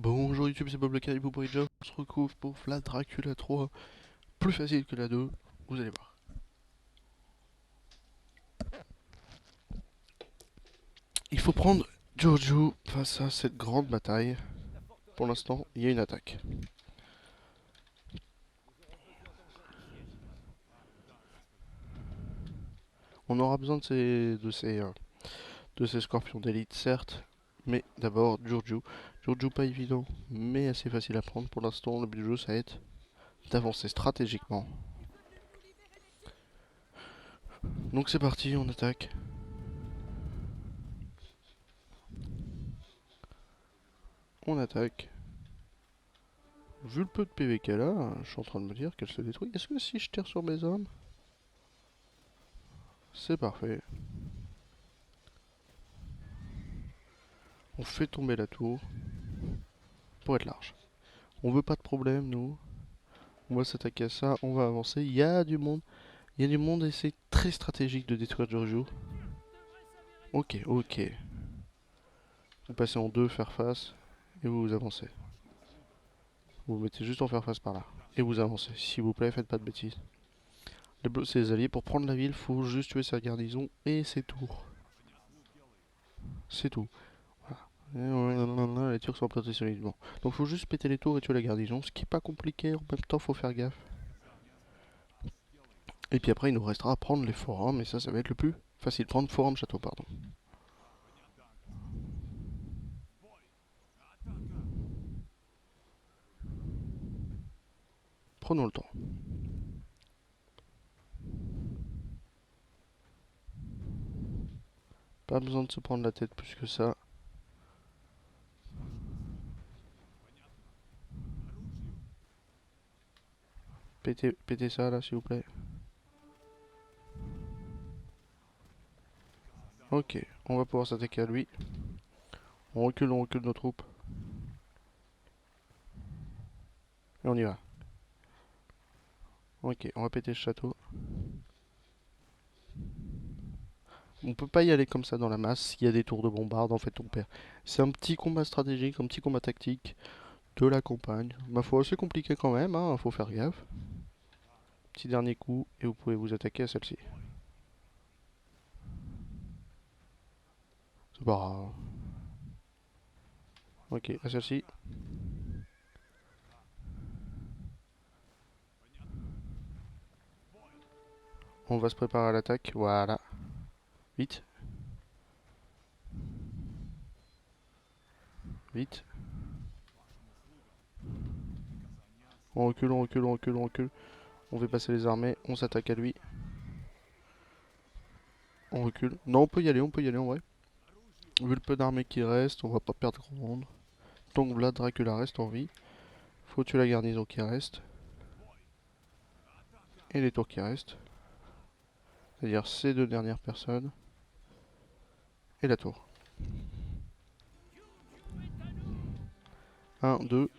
Bonjour YouTube, c'est Bob le Caribou pour Job. On se retrouve pour Vlad Dracula 3. Plus facile que la 2, vous allez voir. Il faut prendre Jojo face à cette grande bataille. Pour l'instant, il y a une attaque. On aura besoin de ces scorpions d'élite, certes. Mais d'abord, Jojo. Jojo pas évident, mais assez facile à prendre. Pour l'instant, le but du jeu, ça va être d'avancer stratégiquement. Donc c'est parti, on attaque. On attaque. Vu le peu de PV qu'elle a, je suis en train de me dire qu'elle se détruit. Est-ce que si je tire sur mes hommes, c'est parfait. On fait tomber la tour pour être large. On veut pas de problème, nous. On va s'attaquer à ça, on va avancer. Il y a du monde. Il y a du monde et c'est très stratégique de détruire Giorgio. Ok, ok. Vous passez en deux, faire face, et vous avancez. Vous vous mettez juste en faire face par là. Et vous avancez. S'il vous plaît, faites pas de bêtises. C'est les alliés. Pour prendre la ville, faut juste tuer sa garnison et c'est tout. C'est tout. Voilà. Les Turcs sont implantés solidement. Donc faut juste péter les tours et tuer la garnison, ce qui est pas compliqué, en même temps faut faire gaffe. Et puis après il nous restera à prendre les forums, et ça va être le plus facile. Prendre forum château, pardon. Prenons le temps. Pas besoin de se prendre la tête plus que ça. Pétez ça là s'il vous plaît. Ok, on va pouvoir s'attaquer à lui. On recule nos troupes. Et on y va. Ok, on va péter ce château. On peut pas y aller comme ça dans la masse. Il y a des tours de bombarde, en fait on perd. C'est un petit combat stratégique, un petit combat tactique de la campagne. Ma foi, c'est compliqué quand même, hein, faut faire gaffe. Petit dernier coup, et vous pouvez vous attaquer à celle-ci. C'est pas grave. Ok, à celle-ci. On va se préparer à l'attaque, voilà. Vite, vite. On recule, on recule, on recule, on recule. On fait passer les armées, on s'attaque à lui. On recule. Non, on peut y aller en vrai. Vu le peu d'armées qui reste, on va pas perdre grand monde. Tant que Vlad Dracula reste en vie, faut tuer la garnison qui reste. Et les tours qui restent. C'est-à-dire ces deux dernières personnes. Et la tour. Un, 2.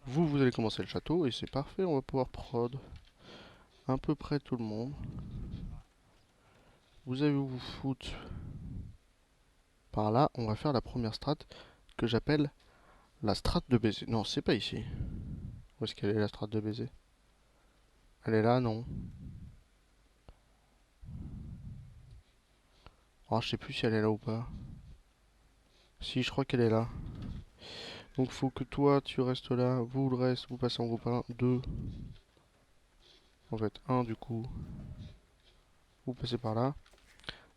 Vous allez commencer le château et c'est parfait, on va pouvoir prod à peu près tout le monde. Vous allez vous foutre par là, on va faire la première strat que j'appelle la strat de baiser. Non, c'est pas ici. Où est-ce qu'elle est la strat de baiser? Elle est là, non. Oh, je sais plus si elle est là ou pas. Si, je crois qu'elle est là. Donc faut que toi tu restes là, vous le reste, vous passez en groupe 1, 2. En fait, 1 du coup. Vous passez par là.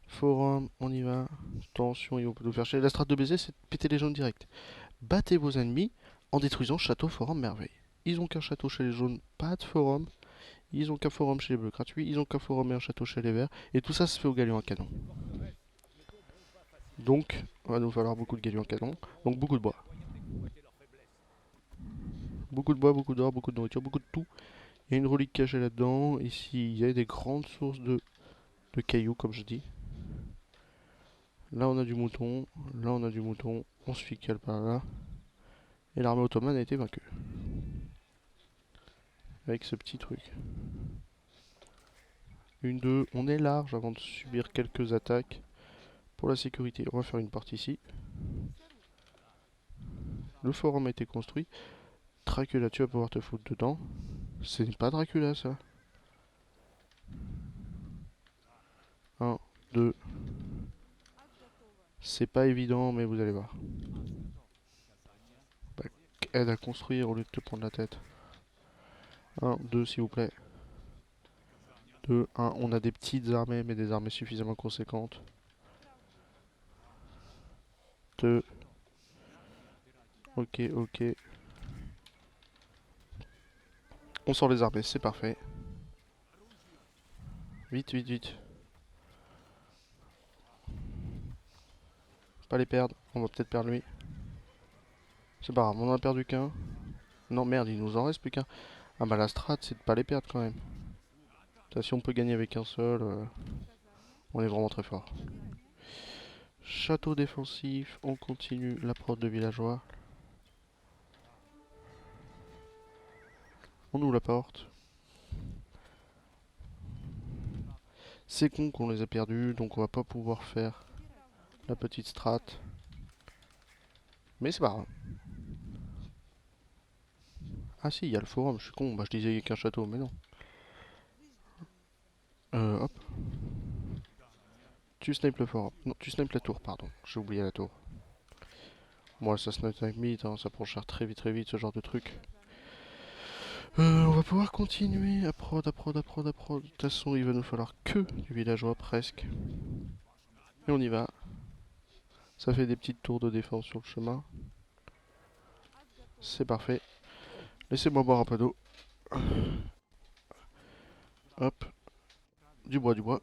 Forum, on y va. Attention, ils vont nous faire chier. La strat de baiser, c'est de péter les jaunes direct. Battez vos ennemis en détruisant château, forum, merveille. Ils ont qu'un château chez les jaunes, pas de forum. Ils ont qu'un forum chez les bleus gratuit. Ils ont qu'un forum et un château chez les verts. Et tout ça se fait au galion à canon. Donc, il va nous falloir beaucoup de galions à canon. Donc beaucoup de bois. Beaucoup de bois, beaucoup d'or, beaucoup de nourriture, beaucoup de tout. Il y a une relique cachée là-dedans. Ici, il y a des grandes sources de cailloux, comme je dis. Là, on a du mouton. Là, on a du mouton. On se ficale par là. Et l'armée ottomane a été vaincue. Avec ce petit truc. Une, deux. On est large avant de subir quelques attaques. Pour la sécurité, on va faire une porte ici. Le forum a été construit. Dracula, tu vas pouvoir te foutre dedans. Ce n'est pas Dracula, ça. Un, deux. C'est pas évident, mais vous allez voir. Bah, aide à construire au lieu de te prendre la tête. Un, deux, s'il vous plaît. Deux, un. On a des petites armées, mais des armées suffisamment conséquentes. Deux. Ok, ok. On sort les armées, c'est parfait. Vite, vite, vite. Pas les perdre. On va peut-être perdre lui. C'est pas grave, on en a perdu qu'un. Non, merde, il nous en reste plus qu'un. Ah bah la strat, c'est de pas les perdre quand même. Si on peut gagner avec un seul, on est vraiment très fort. Château défensif, on continue la prod de villageois. On ouvre la porte. C'est con qu'on les a perdus, donc on va pas pouvoir faire la petite strat. Mais c'est pas grave. Ah si, il y a le forum, je suis con. Bah je disais qu'un château, mais non. Hop. Tu snipes le forum. Non, tu snipes la tour, pardon. J'ai oublié la tour. Moi, ça snipe avec vite, hein, ça prend cher très vite ce genre de truc. On va pouvoir continuer à prod, à prod, à prod, à prod. De toute façon, il va nous falloir que du villageois presque. Et on y va. Ça fait des petites tours de défense sur le chemin. C'est parfait. Laissez-moi boire un peu d'eau. Hop. Du bois, du bois.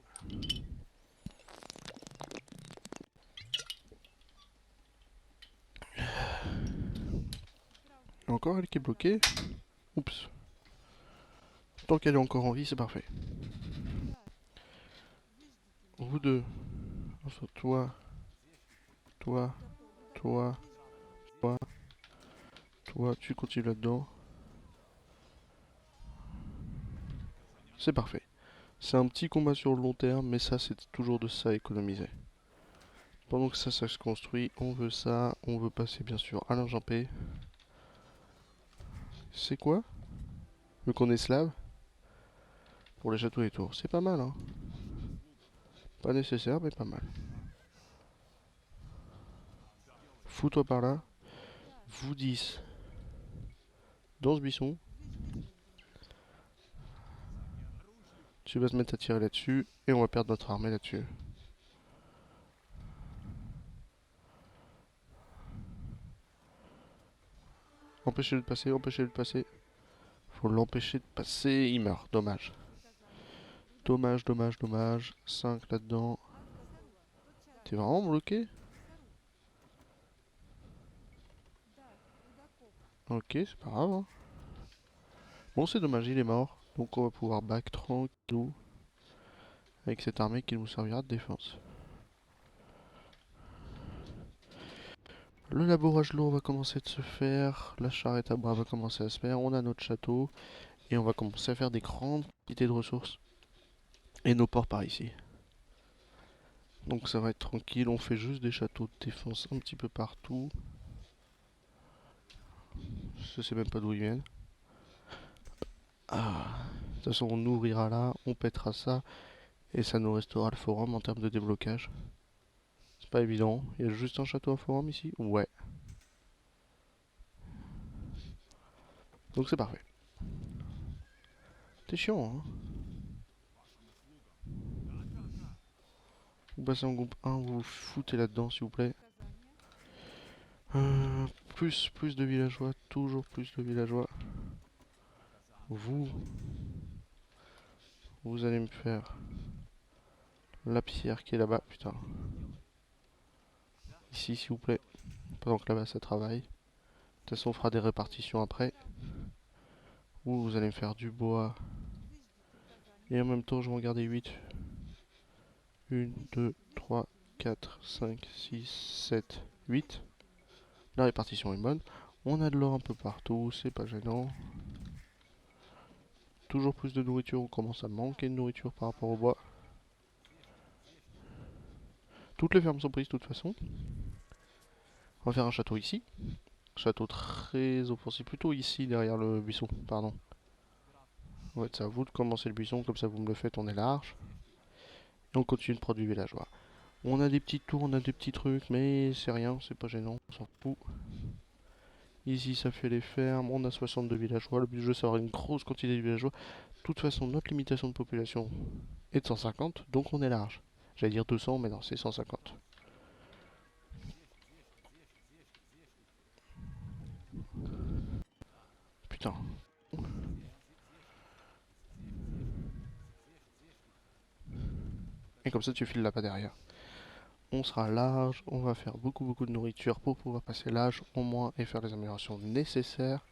Encore elle qui est bloquée. Oups. Tant qu'elle est encore en vie, c'est parfait. Vous deux. Enfin, toi. Toi. Toi. Toi. Toi. Tu continues là-dedans. C'est parfait. C'est un petit combat sur le long terme, mais ça, c'est toujours de ça à économiser. Pendant que ça se construit, on veut ça. On veut passer, bien sûr, à l'ingempé. C'est quoi? Vu qu'on est slave? Pour les châteaux et tours. C'est pas mal, hein. Pas nécessaire, mais pas mal. Fous-toi par là. Vous 10. Dans ce buisson. Tu vas se mettre à tirer là-dessus. Et on va perdre notre armée là-dessus. Empêchez-le de passer, empêchez-le de passer. Faut l'empêcher de passer, il meurt. Dommage. Dommage, dommage, dommage. 5 là-dedans. T'es vraiment bloqué? Ok, c'est pas grave, hein. Bon, c'est dommage, il est mort. Donc on va pouvoir back tranquillou. Avec cette armée qui nous servira de défense. Le labourage lourd va commencer de se faire. La charrette à bras va commencer à se faire. On a notre château. Et on va commencer à faire des grandes quantités de ressources. Et nos ports par ici. Donc ça va être tranquille. On fait juste des châteaux de défense un petit peu partout. Je sais même pas d'où ils viennent. Ah. De toute façon, on nourrira là. On pètera ça. Et ça nous restera le forum en termes de déblocage. C'est pas évident. Il y a juste un château à forum ici? Ouais. Donc c'est parfait. C'est chiant, hein. Vous passez en groupe 1, vous vous foutez là-dedans, s'il vous plaît. Plus de villageois, toujours plus de villageois. Vous, vous allez me faire la pierre qui est là-bas, putain. Ici, s'il vous plaît. Pendant que là-bas, ça travaille. De toute façon, on fera des répartitions après. Vous allez me faire du bois. Et en même temps, je vais en garder 8. 1, 2, 3, 4, 5, 6, 7, 8. La répartition est bonne. On a de l'or un peu partout, c'est pas gênant. Toujours plus de nourriture, on commence à manquer de nourriture par rapport au bois. Toutes les fermes sont prises de toute façon. On va faire un château ici. Château très offensif, plutôt ici derrière le buisson, pardon. Ouais, c'est à vous de commencer le buisson, comme ça vous me le faites, on est large. Et on continue de prendre du villageois. On a des petites tours, on a des petits trucs, mais c'est rien, c'est pas gênant, on s'en fout. Ici ça fait les fermes, on a 62 villageois, le but du jeu c'est d'avoir une grosse quantité de villageois. De toute façon, notre limitation de population est de 150, donc on est large. J'allais dire 200, mais non, c'est 150. Putain. Et comme ça tu files là-bas derrière. On sera large, on va faire beaucoup de nourriture pour pouvoir passer l'âge au moins et faire les améliorations nécessaires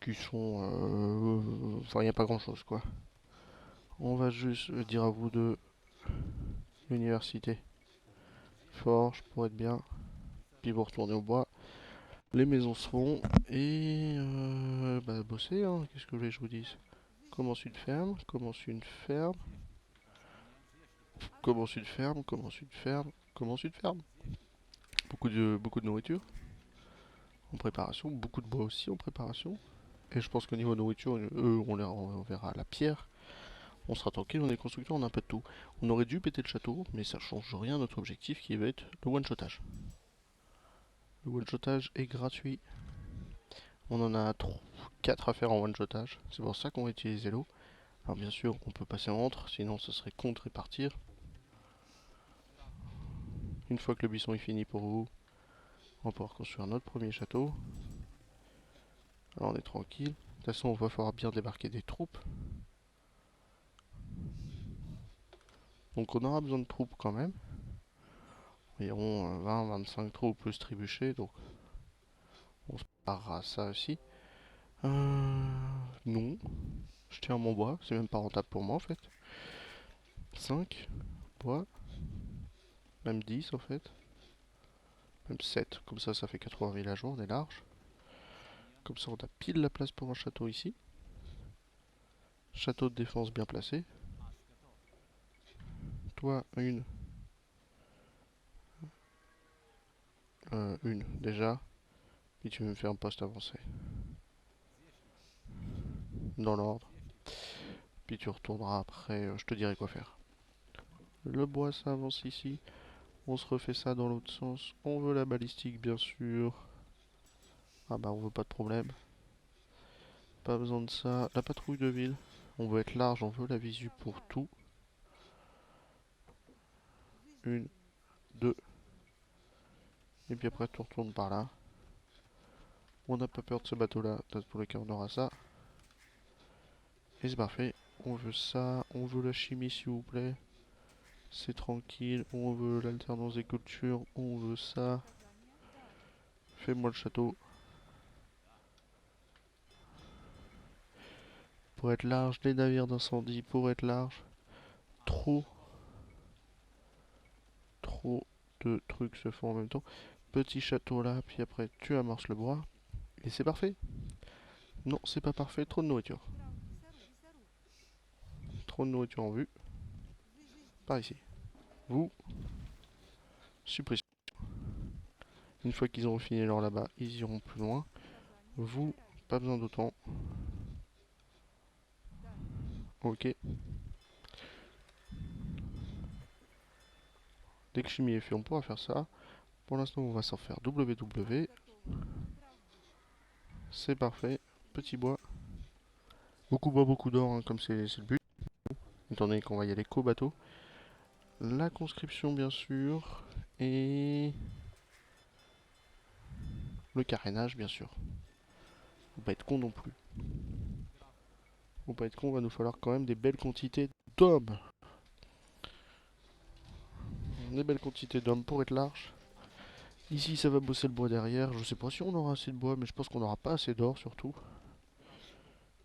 qui sont... Enfin, il n'y a pas grand-chose quoi. On va juste dire à vous de l'université. Forge pour être bien. Puis vous retournez au bois. Les maisons se font. Et... bah bosser, hein. Qu'est-ce que vous voulez que je vous dise? Commence une ferme, commence une ferme. Commence une ferme, commence une ferme, commence une ferme. Beaucoup de nourriture en préparation, beaucoup de bois aussi en préparation. Et je pense qu'au niveau nourriture, on verra la pierre. On sera tranquille, on est constructeur, on a un peu de tout. On aurait dû péter le château, mais ça change rien à notre objectif qui va être le one-shotage. Le one-shotage est gratuit. On en a 4 à faire en one-shotage. C'est pour ça qu'on va utiliser l'eau. Alors bien sûr, on peut passer entre, sinon ce serait contre et partir. Une fois que le buisson est fini pour vous, on va pouvoir construire notre premier château. Alors on est tranquille. De toute façon, on va falloir bien débarquer des troupes. Donc on aura besoin de troupes quand même. Environ 20-25 troupes plus trébuchets, donc on se préparera à ça aussi. Non, je tiens à mon bois, c'est même pas rentable pour moi en fait. 5 bois, même 10 en fait, même 7, comme ça fait 80 villageois, on est large. Comme ça on a pile la place pour un château ici. Château de défense bien placé. Toi, une déjà, puis tu me fais un poste avancé. Dans l'ordre. Puis tu retourneras après, je te dirai quoi faire. Le bois ça avance ici. On se refait ça dans l'autre sens. On veut la balistique bien sûr. Ah bah on veut pas de problème. Pas besoin de ça. La patrouille de ville. On veut être large, on veut la visu pour tout. Une, deux. Et puis après tu retournes par là. On n'a pas peur de ce bateau là. Dans tous les cas on aura ça. Et c'est parfait. On veut ça. On veut la chimie s'il vous plaît. C'est tranquille. On veut l'alternance des cultures. On veut ça. Fais-moi le château. Pour être large, les navires d'incendie. Pour être large. Trop de trucs se font en même temps. Petit château là, puis après tu amorces le bois. Et c'est parfait. Non, c'est pas parfait, trop de nourriture. Trop de nourriture en vue. Par ici. Vous, suppression. Une fois qu'ils auront fini leur là-bas, ils iront plus loin. Vous, pas besoin d'autant. Ok. Dès que chimie est fait, on pourra faire ça. Pour l'instant, on va s'en faire WW. C'est parfait. Petit bois. Beaucoup bois, beaucoup d'or, hein, comme c'est le but. Étant donné qu'on va y aller qu'au bateau. La conscription, bien sûr. Et le carénage, bien sûr. Faut pas être con non plus. Faut pas être con, va nous falloir quand même des belles quantités d'hommes. Des belles quantités d'hommes pour être large. Ici, ça va bosser le bois derrière. Je sais pas si on aura assez de bois, mais je pense qu'on n'aura pas assez d'or surtout.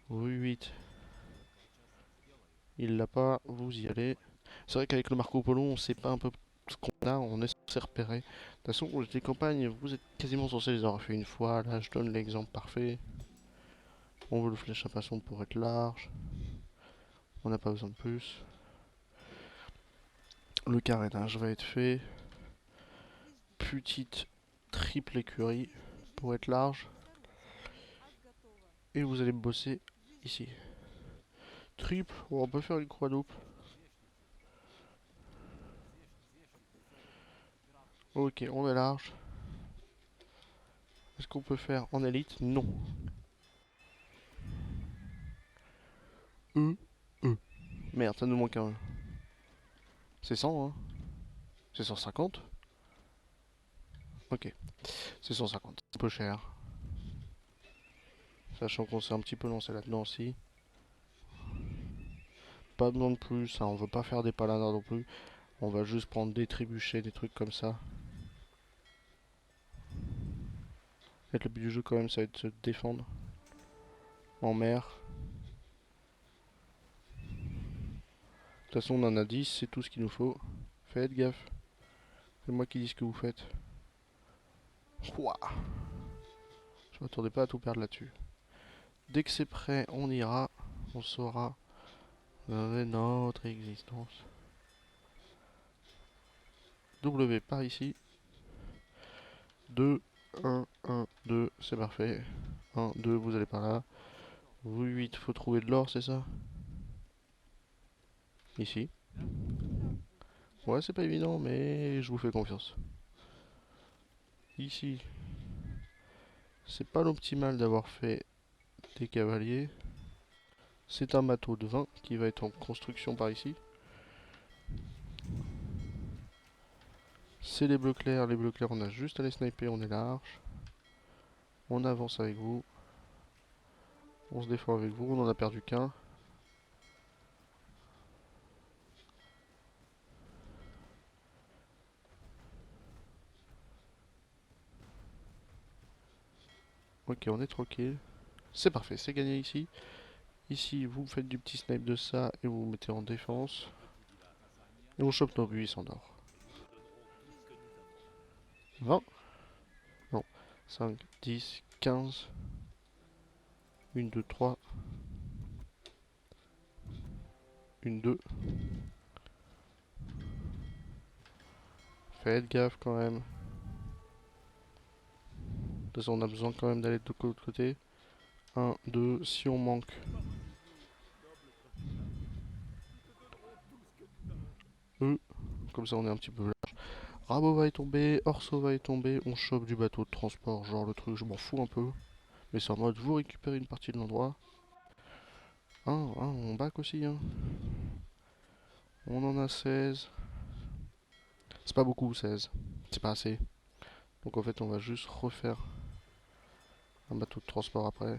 Oui, 8. Il l'a pas, vous y allez. C'est vrai qu'avec le Marco Polo, on sait pas un peu ce qu'on a, on est censé repérer. De toute façon, les campagnes, vous êtes quasiment censé les avoir fait une fois. Là, je donne l'exemple parfait. On veut le flèche à façon pour être large. On n'a pas besoin de plus. Le carénage va être fait. Petite triple écurie pour être large. Et vous allez bosser ici. Triple, on peut faire une quadruple. Ok, on est large. Est-ce qu'on peut faire en élite? Non. E, E. Merde, ça nous manque un E. C'est 100, hein? C'est 150? Ok, c'est 150. C'est un peu cher. Sachant qu'on s'est un petit peu lancé là-dedans aussi. Pas besoin de plus, hein, on veut pas faire des paladins non plus. On va juste prendre des trébuchets, des trucs comme ça. Et le but du jeu quand même, ça va être de se défendre. En mer. De toute façon, on en a 10, c'est tout ce qu'il nous faut. Faites gaffe. C'est moi qui dis ce que vous faites. Ouah. Je m'attendais pas à tout perdre là-dessus. Dès que c'est prêt, on ira. On saura notre existence. W par ici. 2, 1, 1, 2, c'est parfait. 1, 2, vous allez par là. Vous 8, faut trouver de l'or, c'est ça? Ici. Ouais, c'est pas évident, mais je vous fais confiance. Ici. C'est pas l'optimal d'avoir fait des cavaliers. C'est un bateau de 20 qui va être en construction par ici. C'est les bleus clairs. Les bleus clairs, on a juste à les sniper, on est large. On avance avec vous. On se défend avec vous, on en a perdu qu'un. Ok, on est tranquille. C'est parfait, c'est gagné ici. Ici, vous faites du petit snipe de ça et vous vous mettez en défense. Et on chope nos 800 d'or. 20. Non. 5, 10, 15. 1, 2, 3. 1, 2. Faites gaffe quand même. De toute façon, on a besoin quand même d'aller de l'autre côté. 1, 2. Si on manque. E. Comme ça, on est un petit peu large. Rabot va y tomber. Orso va y tomber. On chope du bateau de transport. Genre le truc, je m'en fous un peu. Mais c'est en mode, vous récupérez une partie de l'endroit. On back aussi. Hein. On en a 16. C'est pas beaucoup, 16. C'est pas assez. Donc en fait, on va juste refaire un bateau de transport après.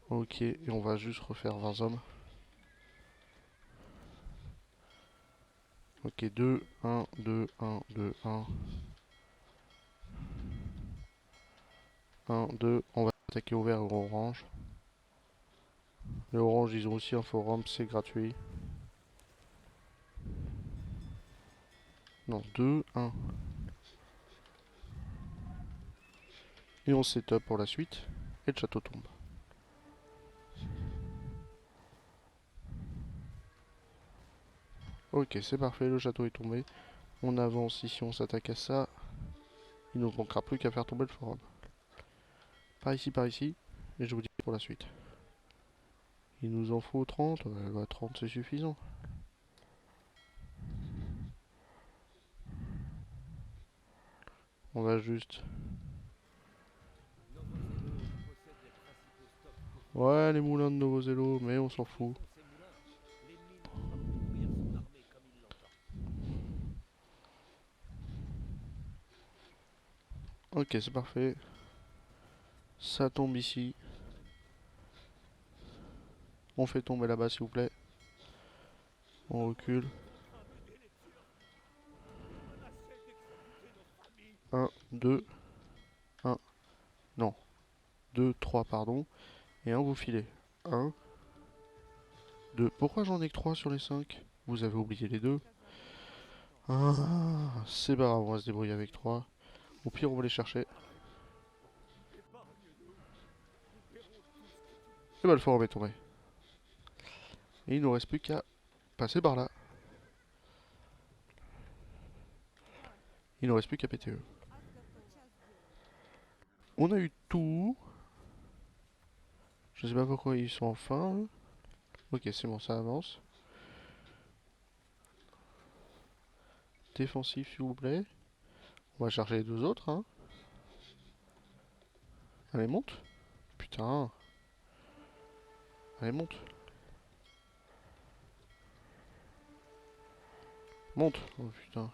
Ok, et on va juste refaire 20 hommes. Ok, 2, 1, 2, 1, 2, 1. 1, 2. On va attaquer au vert ou au orange. Les oranges, ils ont aussi un forum, c'est gratuit. Non, 2, 1. Et on setup pour la suite. Et le château tombe. Ok, c'est parfait, le château est tombé. On avance ici, on s'attaque à ça. Il ne nous manquera plus qu'à faire tomber le forum. Par ici, par ici. Et je vous dis pour la suite. Il nous en faut 30. 30 c'est suffisant. On va juste... Ouais, les moulins de Novozello, mais on s'en fout. Ok, c'est parfait. Ça tombe ici. On fait tomber là-bas, s'il vous plaît. On recule. 1, 2, 1. Non. 2, 3, pardon. Et un, vous filez. 1, 2. Pourquoi j'en ai que 3 sur les 5? Vous avez oublié les 2. Ah, c'est pas grave, on va se débrouiller avec 3. Au pire, on va les chercher. Et bah le forum est tombé. Et il nous reste plus qu'à passer par là. Il nous reste plus qu'à péter eux. On a eu tout. Je sais pas pourquoi ils sont en fin. Ok, c'est bon, ça avance. Défensif, s'il vous plaît. On va charger les deux autres, hein. Allez, monte. Putain. Allez, monte. Monte. Oh putain. Un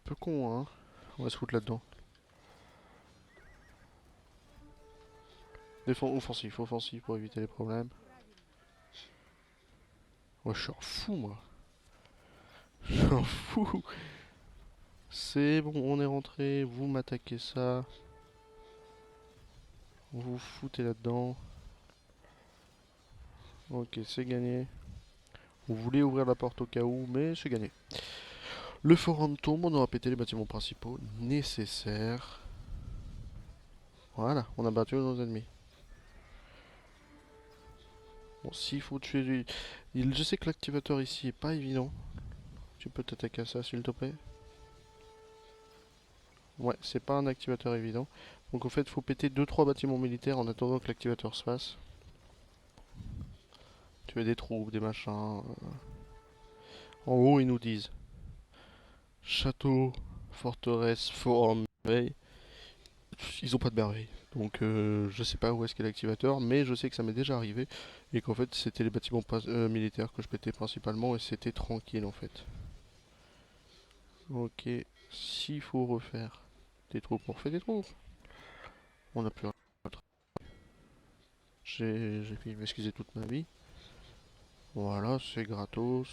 peu con, hein. On va se foutre là-dedans. Offensif, offensif pour éviter les problèmes. Ouais, je suis un fou, moi. Je suis un fou. C'est bon, on est rentré. Vous m'attaquez ça. Vous vous foutez là-dedans. Ok, c'est gagné. Vous voulez ouvrir la porte au cas où, mais c'est gagné. Le forum tombe, on aura pété les bâtiments principaux nécessaires. Voilà, on a battu nos ennemis. Bon, s'il faut tuer lui... Je sais que l'activateur ici est pas évident. Tu peux t'attaquer à ça, s'il te plaît. Ouais, c'est pas un activateur évident. Donc en fait, il faut péter 2-3 bâtiments militaires en attendant que l'activateur se fasse. Tu as des troupes, des machins. En haut, ils nous disent château, forteresse, forum, merveille. Ils ont pas de merveille. Donc je sais pas où est-ce qu'est l'activateur, mais je sais que ça m'est déjà arrivé. Et qu'en fait, c'était les bâtiments militaires que je pétais principalement et c'était tranquille en fait. Ok, s'il faut refaire des troupes, on refait des troupes. On a plus rien. J'ai fait m'excuser toute ma vie. Voilà, c'est gratos.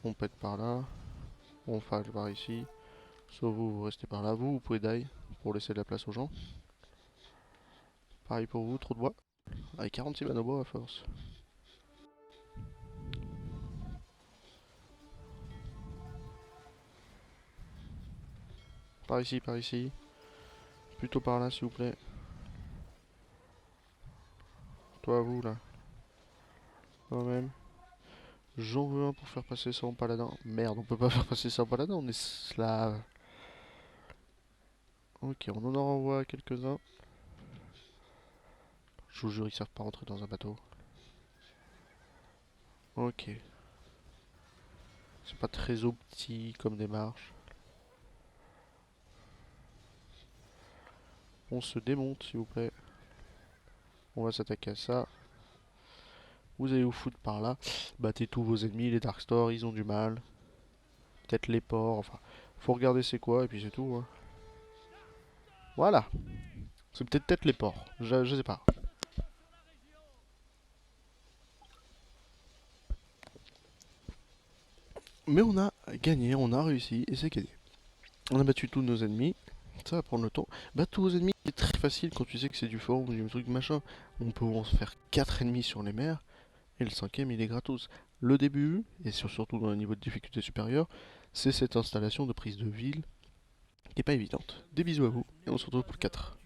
On pète par là. On fâche par ici. Sauf vous, vous restez par là. Vous pouvez die pour laisser de la place aux gens. Pareil pour vous, trop de bois. Avec 46 vannes au bois à force. Par ici, par ici. Plutôt par là, s'il vous plaît. Toi, vous, là. Moi-même. J'en veux un pour faire passer ça en paladin. Merde, on peut pas faire passer ça en paladin, on est slave. Ok, on en renvoie quelques-uns. Je vous jure, ils savent pas rentrer dans un bateau. Ok. C'est pas très opti comme démarche. On se démonte, s'il vous plaît. On va s'attaquer à ça. Vous allez vous foutre par là. Battez tous vos ennemis, les Darkstore, ils ont du mal. Peut-être les ports, enfin. Faut regarder c'est quoi, et puis c'est tout. Hein. Voilà. C'est peut-être les ports. Je sais pas. Mais on a gagné, on a réussi, et c'est gagné. On a battu tous nos ennemis. Ça va prendre le temps. Battre tous vos ennemis, c'est très facile quand tu sais que c'est du forum ou du truc machin. On peut en faire 4 ennemis sur les mers. Et le cinquième, il est gratos. Le début, et surtout dans le niveau de difficulté supérieur, c'est cette installation de prise de ville qui est pas évidente. Des bisous à vous, et on se retrouve pour le 4.